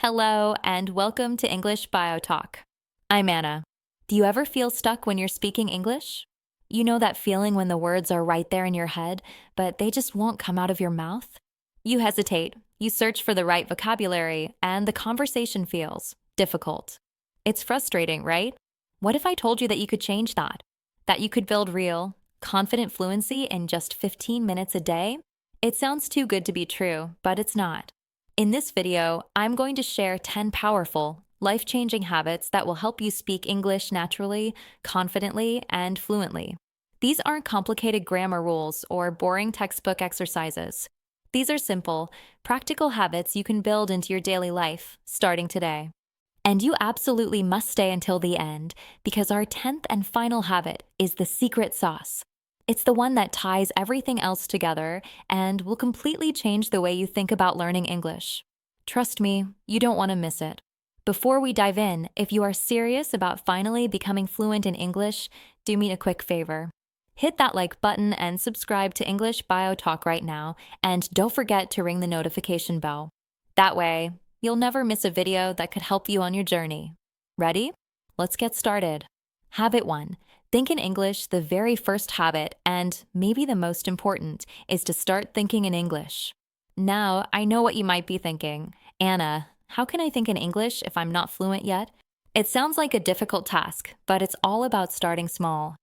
Hello, and welcome to English Bio Talk. I'm Anna. Do you ever feel stuck when you're speaking English? You know that feeling when the words are right there in your head, but they just won't come out of your mouth? You hesitate, you search for the right vocabulary, and the conversation feels difficult. It's frustrating, right? What if I told you that you could change that? That you could build real, confident fluency in just 15 minutes a day? It sounds too good to be true, but it's not. In this video, I'm going to share 10 powerful, life-changing habits that will help you speak English naturally, confidently, and fluently. These aren't complicated grammar rules or boring textbook exercises. These are simple, practical habits you can build into your daily life, starting today. And you absolutely must stay until the end, because our 10th and final habit is the secret sauce. It's the one that ties everything else together and will completely change the way you think about learning English. Trust me, you don't want to miss it. Before we dive in, if you are serious about finally becoming fluent in English, do me a quick favor. Hit that like button and subscribe to English Bio Talk right now, and don't forget to ring the notification bell. That way, you'll never miss a video that could help you on your journey. Ready? Let's get started. Habit 1. Think in English. The very first habit, and maybe the most important, is to start thinking in English. Now, I know what you might be thinking. Anna, how can I think in English if I'm not fluent yet? It sounds like a difficult task, but it's all about starting small.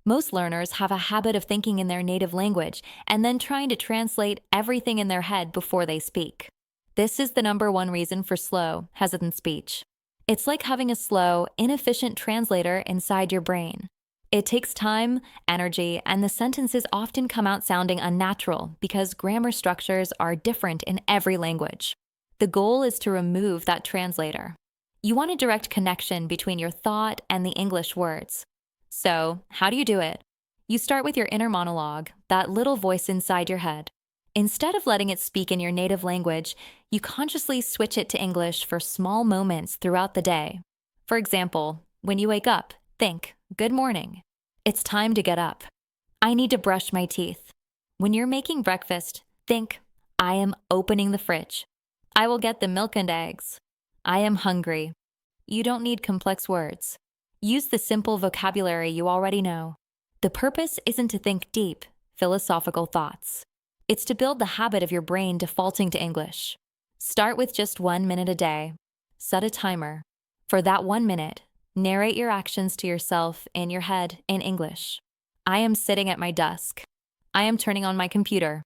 Most learners have a habit of thinking in their native language and then trying to translate everything in their head before they speak. This is the number one reason for slow, hesitant speech. It's like having a slow, inefficient translator inside your brain. It takes time, energy, and the sentences often come out sounding unnatural because grammar structures are different in every language. The goal is to remove that translator. You want a direct connection between your thought and the English words. So, how do you do it? You start with your inner monologue, that little voice inside your head. Instead of letting it speak in your native language, you consciously switch it to English for small moments throughout the day. For example, when you wake up, think, "Good morning. It's time to get up. I need to brush my teeth." When you're making breakfast, think, "I am opening the fridge. I will get the milk and eggs. I am hungry." You don't need complex words. Use the simple vocabulary you already know. The purpose isn't to think deep, philosophical thoughts. It's to build the habit of your brain defaulting to English. Start with just 1 minute a day. Set a timer. For that 1 minute, narrate your actions to yourself in your head in English. I am sitting at my desk. I am turning on my computer.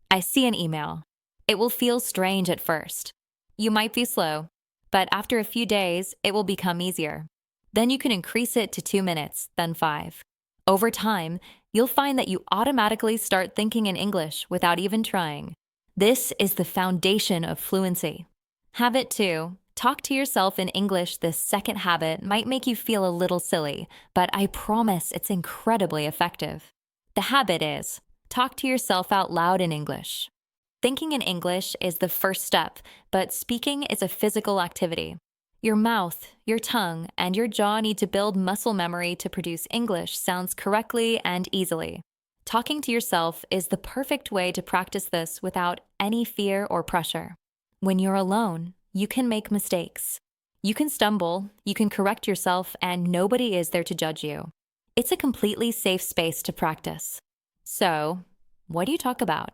I see an email. It will feel strange at first. You might be slow, but after a few days, it will become easier. Then you can increase it to 2 minutes, then 5. Over time, you'll find that you automatically start thinking in English without even trying. This is the foundation of fluency. Habit 2. Talk to yourself in English. This second habit might make you feel a little silly, but I promise it's incredibly effective. The habit is, talk to yourself out loud in English. Thinking in English is the first step, but speaking is a physical activity. Your mouth, your tongue, and your jaw need to build muscle memory to produce English sounds correctly and easily. Talking to yourself is the perfect way to practice this without any fear or pressure. When you're alone, you can make mistakes. You can stumble, you can correct yourself, and nobody is there to judge you. It's a completely safe space to practice. So, what do you talk about?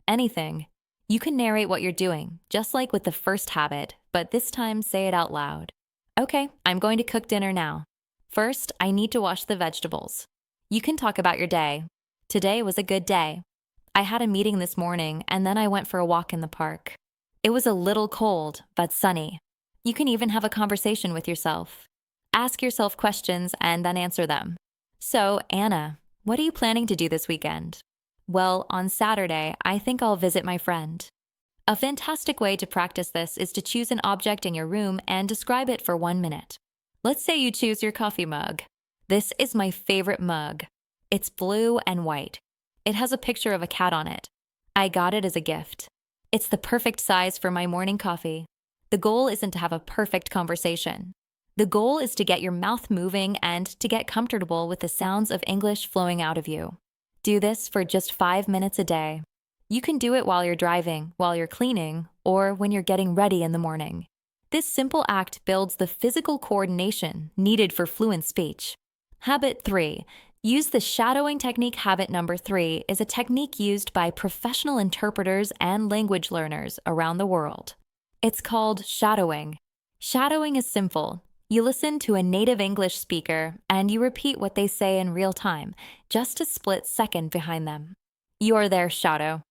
Anything. You can narrate what you're doing, just like with the first habit, but this time say it out loud. Okay, I'm going to cook dinner now. First, I need to wash the vegetables. You can talk about your day. Today was a good day. I had a meeting this morning, and then I went for a walk in the park. It was a little cold, but sunny. You can even have a conversation with yourself. Ask yourself questions and then answer them. So, Anna, what are you planning to do this weekend? Well, on Saturday, I think I'll visit my friend. A fantastic way to practice this is to choose an object in your room and describe it for 1 minute. Let's say you choose your coffee mug. This is my favorite mug. It's blue and white. It has a picture of a cat on it. I got it as a gift. It's the perfect size for my morning coffee. The goal isn't to have a perfect conversation. The goal is to get your mouth moving and to get comfortable with the sounds of English flowing out of you. Do this for just 5 minutes a day. You can do it while you're driving, while you're cleaning, or when you're getting ready in the morning. This simple act builds the physical coordination needed for fluent speech. Habit 3. Use the shadowing technique. Habit number 3 is a technique used by professional interpreters and language learners around the world. It's called shadowing. Shadowing is simple. You listen to a native English speaker and you repeat what they say in real time, just a split second behind them. You're their shadow.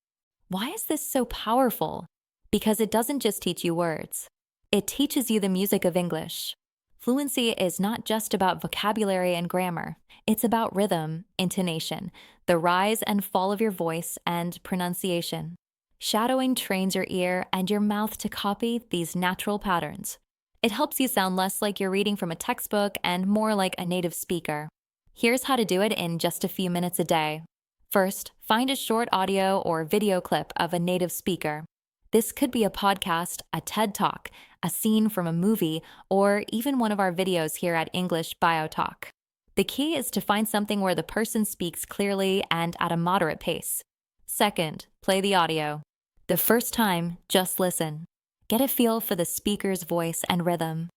Why is this so powerful? Because it doesn't just teach you words. It teaches you the music of English. Fluency is not just about vocabulary and grammar. It's about rhythm, intonation, the rise and fall of your voice, and pronunciation. Shadowing trains your ear and your mouth to copy these natural patterns. It helps you sound less like you're reading from a textbook and more like a native speaker. Here's how to do it in just a few minutes a day. First, find a short audio or video clip of a native speaker. This could be a podcast, a TED Talk, a scene from a movie, or even one of our videos here at English Bio Talk. The key is to find something where the person speaks clearly and at a moderate pace. Second, play the audio. The first time, just listen. Get a feel for the speaker's voice and rhythm.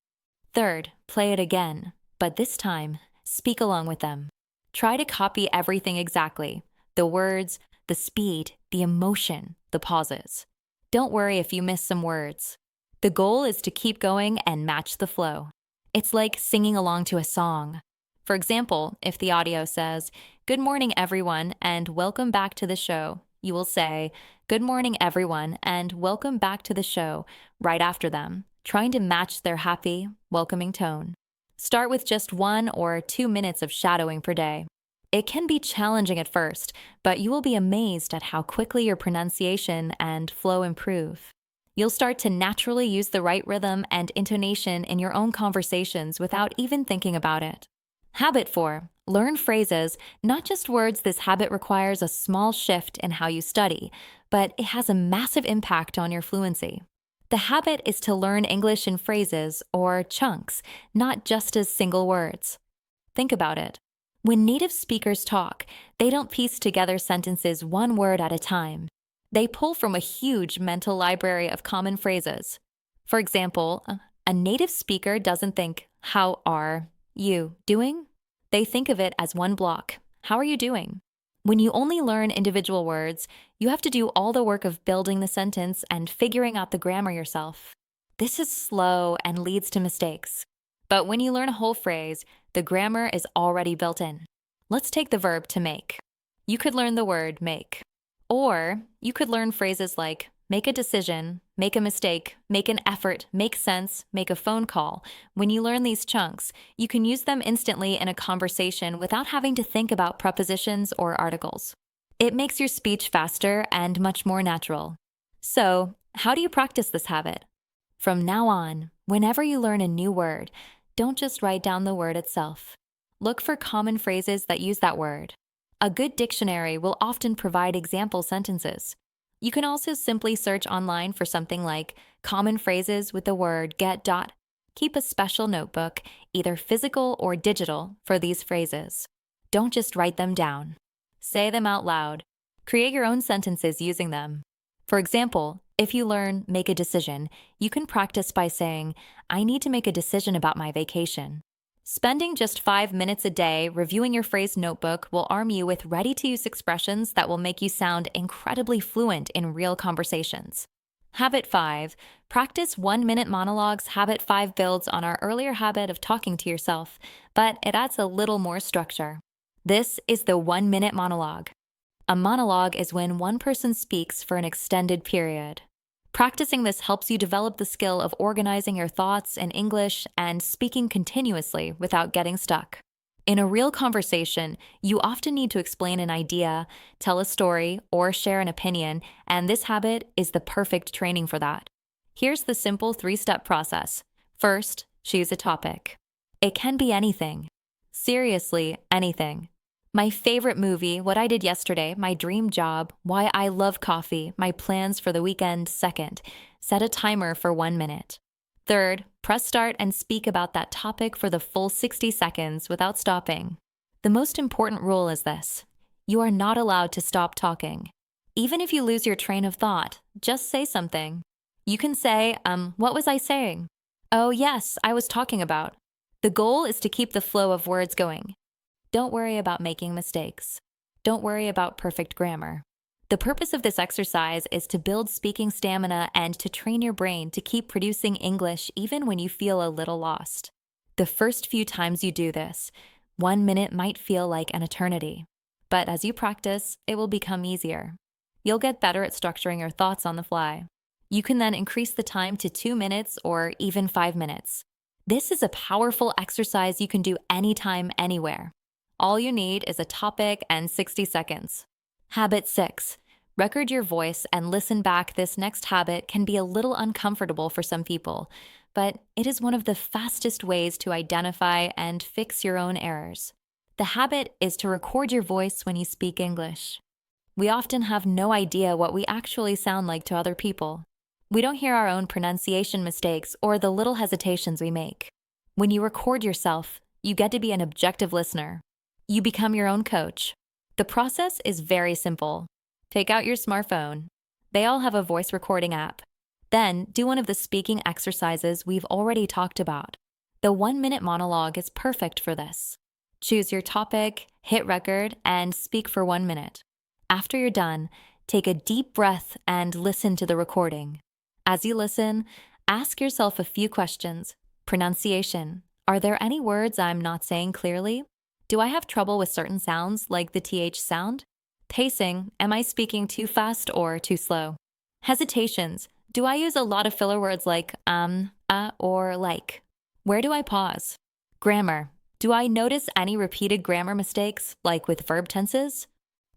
Third, play it again, but this time, speak along with them. Try to copy everything exactly: the words, the speed, the emotion, the pauses. Don't worry if you miss some words. The goal is to keep going and match the flow. It's like singing along to a song. For example, if the audio says, "Good morning, everyone, and welcome back to the show," you will say, "Good morning, everyone, and welcome back to the show," right after them, trying to match their happy, welcoming tone. Start with just 1 or 2 minutes of shadowing per day. It can be challenging at first, but you will be amazed at how quickly your pronunciation and flow improve. You'll start to naturally use the right rhythm and intonation in your own conversations without even thinking about it. Habit 4. Learn phrases, not just words. This habit requires a small shift in how you study, but it has a massive impact on your fluency. The habit is to learn English in phrases or chunks, not just as single words. Think about it. When native speakers talk, they don't piece together sentences one word at a time. They pull from a huge mental library of common phrases. For example, a native speaker doesn't think, "How are you doing?" They think of it as one block. How are you doing? When you only learn individual words, you have to do all the work of building the sentence and figuring out the grammar yourself. This is slow and leads to mistakes. But when you learn a whole phrase, the grammar is already built in. Let's take the verb to make. You could learn the word make. Or you could learn phrases like make a decision, make a mistake, make an effort, make sense, make a phone call. When you learn these chunks, you can use them instantly in a conversation without having to think about prepositions or articles. It makes your speech faster and much more natural. So, how do you practice this habit? From now on, whenever you learn a new word, don't just write down the word itself. Look for common phrases that use that word. A good dictionary will often provide example sentences. You can also simply search online for something like common phrases with the word get. Keep a special notebook, either physical or digital, for these phrases. Don't just write them down. Say them out loud. Create your own sentences using them. For example, if you learn make a decision, you can practice by saying, "I need to make a decision about my vacation." Spending just 5 minutes a day reviewing your phrase notebook will arm you with ready-to-use expressions that will make you sound incredibly fluent in real conversations. Habit 5. Practice 1-minute monologues. Habit 5 builds on our earlier habit of talking to yourself, but it adds a little more structure. This is the 1-minute monologue. A monologue is when one person speaks for an extended period. Practicing this helps you develop the skill of organizing your thoughts in English and speaking continuously without getting stuck. In a real conversation, you often need to explain an idea, tell a story, or share an opinion, and this habit is the perfect training for that. Here's the simple 3-step process. First, choose a topic. It can be anything. Seriously, anything. My favorite movie, what I did yesterday, my dream job, why I love coffee, my plans for the weekend. Second, set a timer for 1 minute. Third, press start and speak about that topic for the full 60 seconds without stopping. The most important rule is this: you are not allowed to stop talking. Even if you lose your train of thought, just say something. You can say, what was I saying? Oh, yes, I was talking about. The goal is to keep the flow of words going. Don't worry about making mistakes. Don't worry about perfect grammar. The purpose of this exercise is to build speaking stamina and to train your brain to keep producing English even when you feel a little lost. The first few times you do this, 1 minute might feel like an eternity. But as you practice, it will become easier. You'll get better at structuring your thoughts on the fly. You can then increase the time to 2 minutes or even 5 minutes. This is a powerful exercise you can do anytime, anywhere. All you need is a topic and 60 seconds. Habit 6. Record your voice and listen back. This next habit can be a little uncomfortable for some people, but it is one of the fastest ways to identify and fix your own errors. The habit is to record your voice when you speak English. We often have no idea what we actually sound like to other people. We don't hear our own pronunciation mistakes or the little hesitations we make. When you record yourself, you get to be an objective listener. You become your own coach. The process is very simple. Take out your smartphone. They all have a voice recording app. Then do one of the speaking exercises we've already talked about. The 1-minute monologue is perfect for this. Choose your topic, hit record, and speak for 1 minute. After you're done, take a deep breath and listen to the recording. As you listen, ask yourself a few questions. Pronunciation. Are there any words I'm not saying clearly? Do I have trouble with certain sounds, like the TH sound? Pacing. Am I speaking too fast or too slow? Hesitations. Do I use a lot of filler words like or like? Where do I pause? Grammar. Do I notice any repeated grammar mistakes, like with verb tenses?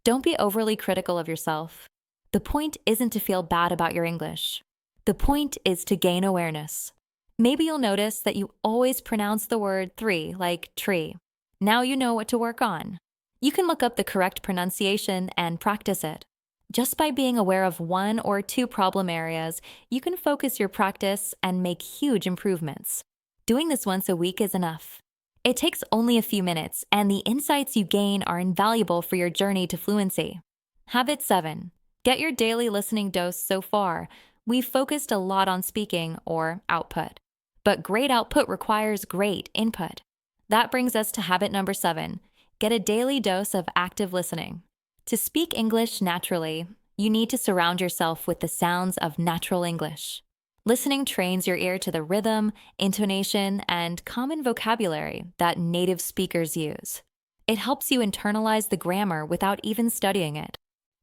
Don't be overly critical of yourself. The point isn't to feel bad about your English. The point is to gain awareness. Maybe you'll notice that you always pronounce the word three like tree. Now you know what to work on. You can look up the correct pronunciation and practice it. Just by being aware of 1 or 2 problem areas, you can focus your practice and make huge improvements. Doing this once a week is enough. It takes only a few minutes, and the insights you gain are invaluable for your journey to fluency. Habit 7. Get your daily listening dose. So far, we've focused a lot on speaking or output. But great output requires great input. That brings us to habit number 7. Get a daily dose of active listening. To speak English naturally, you need to surround yourself with the sounds of natural English. Listening trains your ear to the rhythm, intonation, and common vocabulary that native speakers use. It helps you internalize the grammar without even studying it.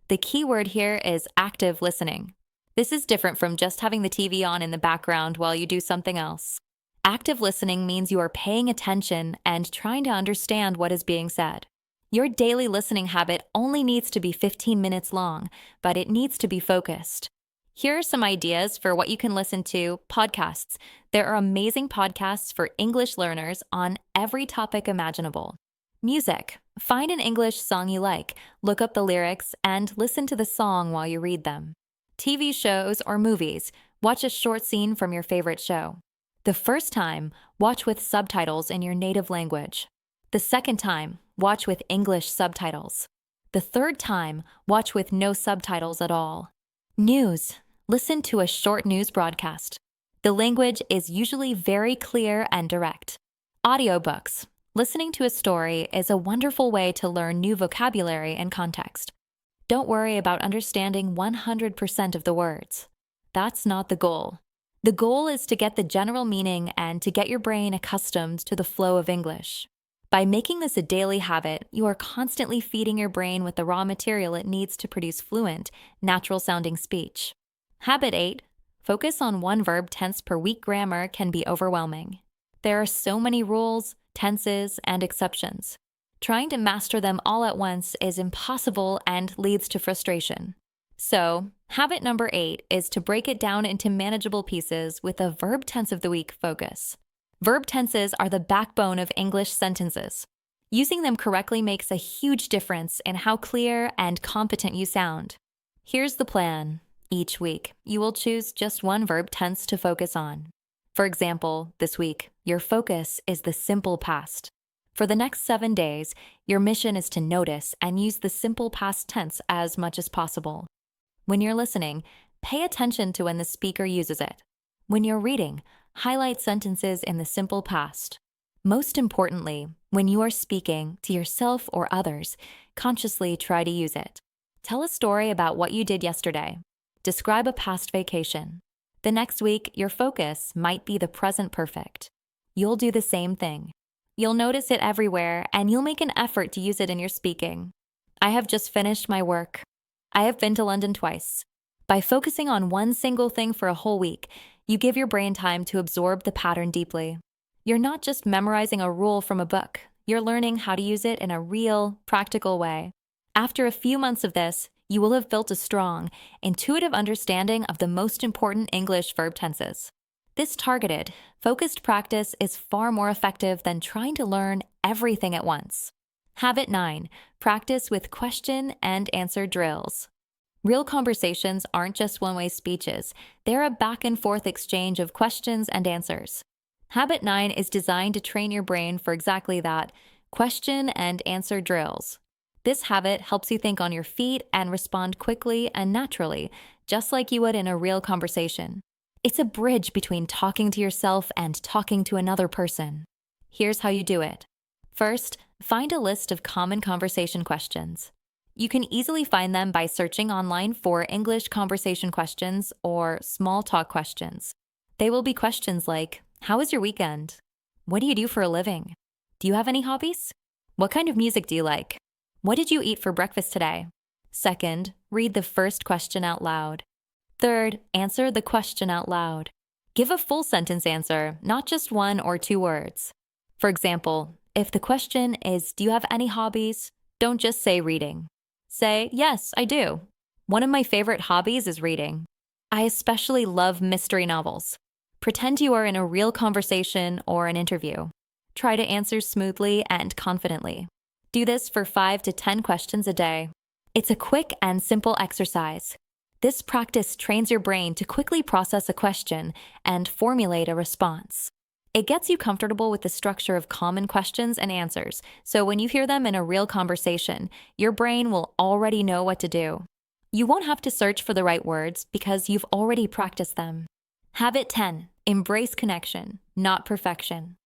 The key word here is active listening. This is different from just having the TV on in the background while you do something else. Active listening means you are paying attention and trying to understand what is being said. Your daily listening habit only needs to be 15 minutes long, but it needs to be focused. Here are some ideas for what you can listen to. Podcasts. There are amazing podcasts for English learners on every topic imaginable. Music. Find an English song you like, look up the lyrics, and listen to the song while you read them. TV shows or movies. Watch a short scene from your favorite show. The first time, watch with subtitles in your native language. The second time, watch with English subtitles. The third time, watch with no subtitles at all. News. Listen to a short news broadcast. The language is usually very clear and direct. Audiobooks. Listening to a story is a wonderful way to learn new vocabulary and context. Don't worry about understanding 100% of the words. That's not the goal. The goal is to get the general meaning and to get your brain accustomed to the flow of English. By making this a daily habit, you are constantly feeding your brain with the raw material it needs to produce fluent, natural-sounding speech. Habit 8. Focus on one verb tense per week. Grammar can be overwhelming. There are so many rules, tenses, and exceptions. Trying to master them all at once is impossible and leads to frustration. So, habit number 8 is to break it down into manageable pieces with a verb tense of the week focus. Verb tenses are the backbone of English sentences. Using them correctly makes a huge difference in how clear and competent you sound. Here's the plan. Each week, you will choose just one verb tense to focus on. For example, this week, your focus is the simple past. For the next 7 days, your mission is to notice and use the simple past tense as much as possible. When you're listening, pay attention to when the speaker uses it. When you're reading, highlight sentences in the simple past. Most importantly, when you are speaking to yourself or others, consciously try to use it. Tell a story about what you did yesterday. Describe a past vacation. The next week, your focus might be the present perfect. You'll do the same thing. You'll notice it everywhere, and you'll make an effort to use it in your speaking. I have just finished my work. I have been to London twice. By focusing on one single thing for a whole week, you give your brain time to absorb the pattern deeply. You're not just memorizing a rule from a book, you're learning how to use it in a real, practical way. After a few months of this, you will have built a strong, intuitive understanding of the most important English verb tenses. This targeted, focused practice is far more effective than trying to learn everything at once. Habit 9. Practice with question and answer drills. Real conversations aren't just one-way speeches, they're a back-and-forth exchange of questions and answers. Habit 9 is designed to train your brain for exactly that, question and answer drills. This habit helps you think on your feet and respond quickly and naturally, just like you would in a real conversation. It's a bridge between talking to yourself and talking to another person. Here's how you do it. First, find a list of common conversation questions. You can easily find them by searching online for English conversation questions or small talk questions. They will be questions like, how was your weekend? What do you do for a living? Do you have any hobbies? What kind of music do you like? What did you eat for breakfast today? Second, read the first question out loud. Third, answer the question out loud. Give a full sentence answer, not just 1 or 2 words. For example, if the question is, do you have any hobbies? Don't just say reading. Say, yes, I do. One of my favorite hobbies is reading. I especially love mystery novels. Pretend you are in a real conversation or an interview. Try to answer smoothly and confidently. Do this for 5 to 10 questions a day. It's a quick and simple exercise. This practice trains your brain to quickly process a question and formulate a response. It gets you comfortable with the structure of common questions and answers, so when you hear them in a real conversation, your brain will already know what to do. You won't have to search for the right words because you've already practiced them. Habit 10. Embrace connection, not perfection.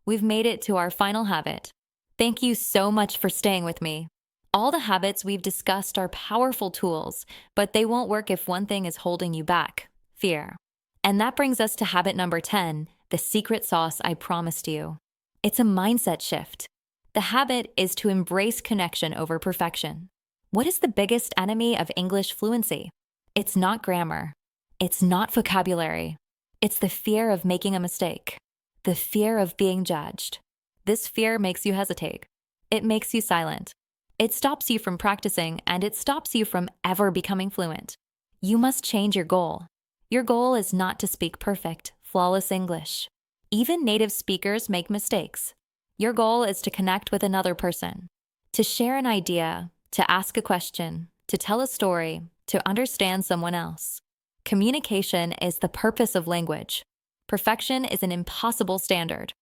We've made it to our final habit. Thank you so much for staying with me. All the habits we've discussed are powerful tools, but they won't work if one thing is holding you back: fear. And that brings us to habit number 10, the secret sauce I promised you. It's a mindset shift. The habit is to embrace connection over perfection. What is the biggest enemy of English fluency? It's not grammar. It's not vocabulary. It's the fear of making a mistake. The fear of being judged. This fear makes you hesitate. It makes you silent. It stops you from practicing, and it stops you from ever becoming fluent. You must change your goal. Your goal is not to speak perfect, flawless English. Even native speakers make mistakes. Your goal is to connect with another person, to share an idea, to ask a question, to tell a story, to understand someone else. Communication is the purpose of language. Perfection is an impossible standard.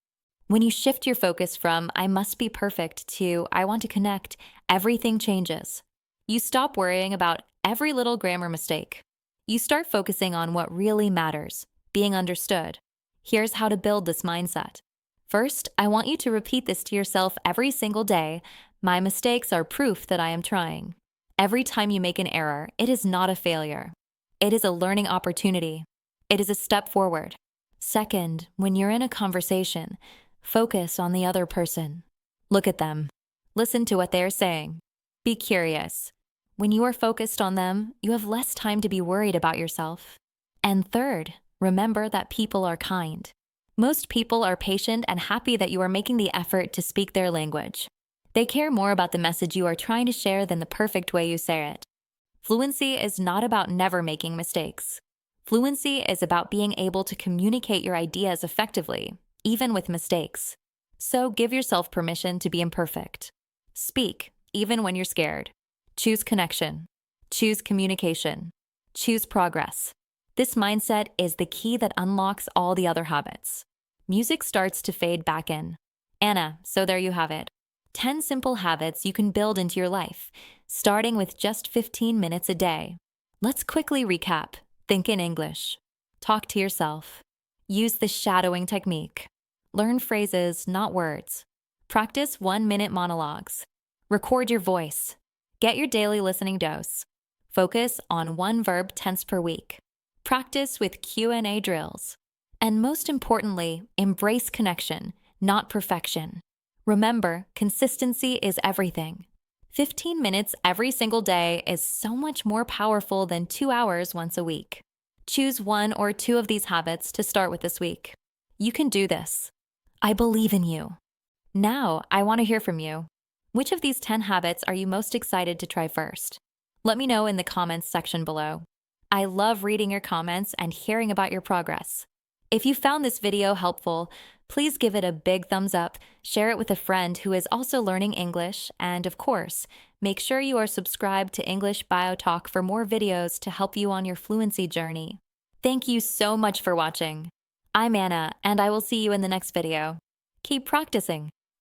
When you shift your focus from I must be perfect to I want to connect, everything changes. You stop worrying about every little grammar mistake. You start focusing on what really matters, being understood. Here's how to build this mindset. First, I want you to repeat this to yourself every single day. My mistakes are proof that I am trying. Every time you make an error, it is not a failure. It is a learning opportunity. It is a step forward. Second, when you're in a conversation, focus on the other person. Look at them. Listen to what they are saying. Be curious. When you are focused on them, you have less time to be worried about yourself. And third, remember that people are kind. Most people are patient and happy that you are making the effort to speak their language. They care more about the message you are trying to share than the perfect way you say it. Fluency is not about never making mistakes. Fluency is about being able to communicate your ideas effectively, even with mistakes. So give yourself permission to be imperfect. Speak, even when you're scared. Choose connection. Choose communication. Choose progress. This mindset is the key that unlocks all the other habits. Music starts to fade back in. Anna, so there you have it. 10 simple habits you can build into your life, starting with just 15 minutes a day. Let's quickly recap. Think in English. Talk to yourself. Use the shadowing technique. Learn phrases, not words. Practice 1-minute monologues. Record your voice. Get your daily listening dose. Focus on one verb tense per week. Practice with Q&A drills. And most importantly, embrace connection, not perfection. Remember, consistency is everything. 15 minutes every single day is so much more powerful than 2 hours once a week. Choose 1 or 2 of these habits to start with this week. You can do this. I believe in you. Now, I want to hear from you. Which of these 10 habits are you most excited to try first? Let me know in the comments section below. I love reading your comments and hearing about your progress. If you found this video helpful, please give it a big thumbs up, share it with a friend who is also learning English, and of course, make sure you are subscribed to English Bio Talk for more videos to help you on your fluency journey. Thank you so much for watching. I'm Anna, and I will see you in the next video. Keep practicing.